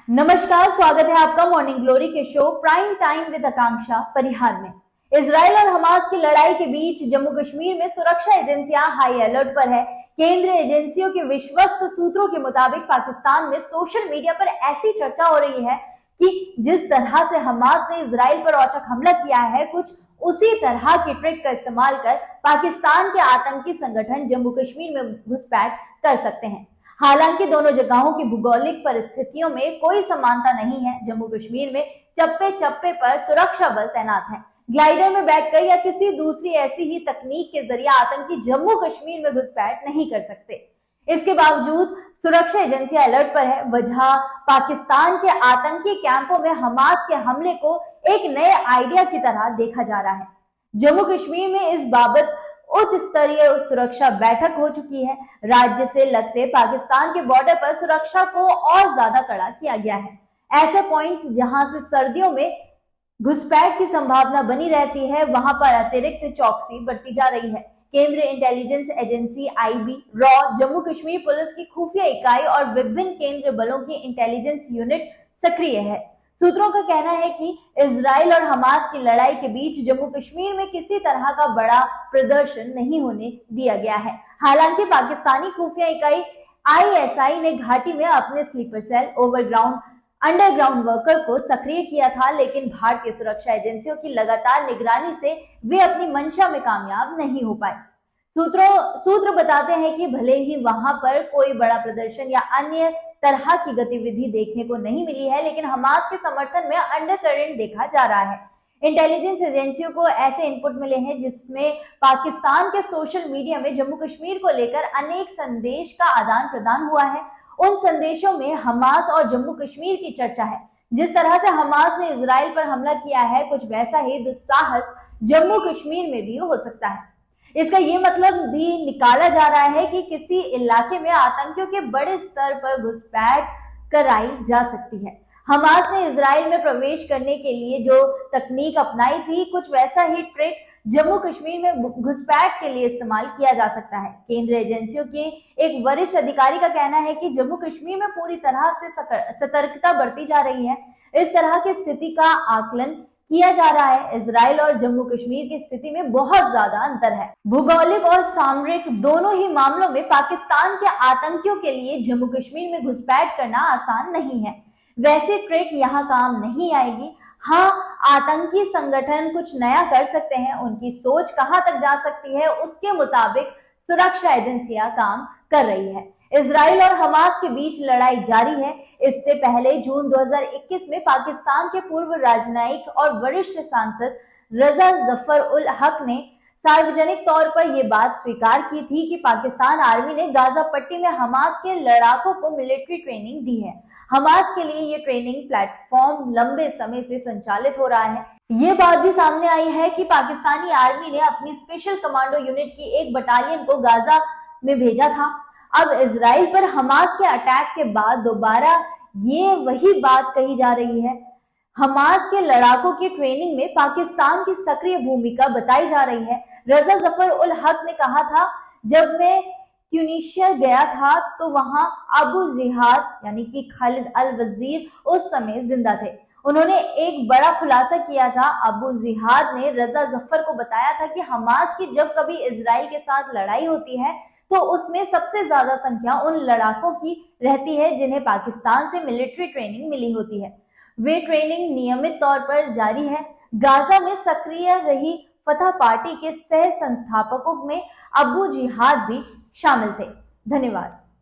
नमस्कार, स्वागत है आपका मॉर्निंग ग्लोरी के शो प्राइम टाइम विद आकांक्षा परिहार में। इजराइल और हमास की लड़ाई के बीच जम्मू कश्मीर में सुरक्षा एजेंसियां हाई अलर्ट पर है। केंद्रीय एजेंसियों के विश्वस्त सूत्रों के मुताबिक पाकिस्तान में सोशल मीडिया पर ऐसी चर्चा हो रही है कि जिस तरह से हमास ने इजराइल पर औचक हमला किया है, कुछ उसी तरह की ट्रिक का इस्तेमाल कर पाकिस्तान के आतंकी संगठन जम्मू कश्मीर में घुसपैठ कर सकते हैं। हालांकि दोनों जगहों की भूगोलिक परिस्थितियों में कोई समानता नहीं है। जम्मू कश्मीर में चप्पे चप्पे पर सुरक्षा बल तैनात है। ग्लाइडर में बैठकर या किसी दूसरी ऐसी ही तकनीक के जरिए आतंकी जम्मू कश्मीर में घुसपैठ नहीं कर सकते। इसके बावजूद सुरक्षा एजेंसी अलर्ट पर है। वजह पाकिस्तान के आतंकी कैंपों में हमास के हमले को एक नए आइडिया की तरह देखा जा रहा है। जम्मू कश्मीर में इस बाबत उच्च स्तरीय सुरक्षा बैठक हो चुकी है। राज्य से लगते पाकिस्तान के बॉर्डर पर सुरक्षा को और ज्यादा कड़ा किया गया है। ऐसे पॉइंट्स जहां से सर्दियों में घुसपैठ की संभावना बनी रहती है, वहां पर अतिरिक्त चौकसी बढ़ती जा रही है। केंद्रीय intelligence agency IB, raw, Jammu Kashmir police की खुफिया इकाई और विभिन्न केंद्रीय बलों की इंटेलिजेंस यूनिट सक्रिय है। सूत्रों का कहना है कि इजराइल और हमास की लड़ाई के बीच जम्मू कश्मीर में किसी तरह का बड़ा प्रदर्शन नहीं होने दिया गया है। हालांकि पाकिस्तानी खुफिया इकाई आईएसआई ने घाटी में अपने sleeper cell, overground, underground worker को सक्रिय किया था, लेकिन भारतीय सुरक्षा एजेंसियों की लगातार निगरानी से वे अपनी मंशा में कामयाब नहीं हो पाए। सूत्र बताते हैं कि भले ही वहां पर कोई बड़ा प्रदर्शन या अन्य तरह की गतिविधि देखने को नहीं मिली है, लेकिन हमास के समर्थन में अंडरकरेंट देखा जा रहा है। इंटेलिजेंस एजेंसियों को ऐसे इनपुट मिले हैं जिसमें पाकिस्तान के सोशल मीडिया में जम्मू कश्मीर को लेकर अनेक संदेश का आदान प्रदान हुआ है। उन संदेशों में हमास और जम्मू कश्मीर की चर्चा है। जिस तरह से हमास ने इजराइल पर हमला किया है, कुछ वैसा ही दुस्साहस जम्मू कश्मीर में भी हो सकता है। इसका ये मतलब भी निकाला जा रहा है कि किसी इलाके में आतंकियों के बड़े स्तर पर घुसपैठ कराई जा सकती है। हमास ने इजराइल में प्रवेश करने के लिए जो तकनीक अपनाई थी, कुछ वैसा ही ट्रिक जम्मू कश्मीर में घुसपैठ के लिए इस्तेमाल किया जा सकता है। केंद्रीय एजेंसियों के एक वरिष्ठ अधिकारी का कहना है कि जम्मू कश्मीर में पूरी तरह से सतर्कता बरती जा रही है। इस तरह की स्थिति का आकलन किया जा रहा है। इजराइल और जम्मू कश्मीर की स्थिति में बहुत ज्यादा अंतर है। भूगोलिक और सामरिक दोनों ही मामलों में पाकिस्तान के आतंकियों के लिए जम्मू कश्मीर में घुसपैठ करना आसान नहीं है। वैसे ट्रिक यहाँ काम नहीं आएगी। हाँ, आतंकी संगठन कुछ नया कर सकते हैं। उनकी सोच कहां तक जा सकती है, उसके मुताबिक सुरक्षा एजेंसियां काम कर रही है। इजराइल और हमास के बीच लड़ाई जारी है। इससे पहले जून 2021 में पाकिस्तान के पूर्व राजनयिक और वरिष्ठ सांसद रजा जफर उल हक ने सार्वजनिक तौर पर यह बात स्वीकार की थी कि पाकिस्तान आर्मी ने गाजा पट्टी में हमास के लड़ाकों को मिलिट्री ट्रेनिंग दी है। हमास के लिए ये ट्रेनिंग प्लेटफॉर्म लंबे समय से संचालित हो रहा है। ये बात भी सामने आई है कि पाकिस्तानी आर्मी ने अपनी स्पेशल कमांडो यूनिट की एक बटालियन को गाजा में भेजा था। अब इजराइल पर हमास के अटैक के बाद दोबारा ये वही बात कही जा रही है। हमास के लड़ाकों की ट्रेनिंग में पाकिस्तान की सक्रिय भूमिका बताई जा रही है। रजा जफर उल हक ने कहा था, जब मैं ट्यूनीशिया गया था तो वहां अबू जिहाद यानी कि खालिद अल वजीर उस समय जिंदा थे। उन्होंने एक बड़ा खुलासा किया था। अबू जिहाद ने रजा जफर को बताया था कि हमास की जब कभी इजराइल के साथ लड़ाई होती है तो उसमें सबसे ज्यादा संख्या उन लड़ाकों की रहती है जिन्हें पाकिस्तान से मिलिट्री ट्रेनिंग मिली होती है। वे ट्रेनिंग नियमित तौर पर जारी है। गाजा में सक्रिय रही फतह पार्टी के सह संस्थापकों में अबू जिहाद भी शामिल थे। धन्यवाद।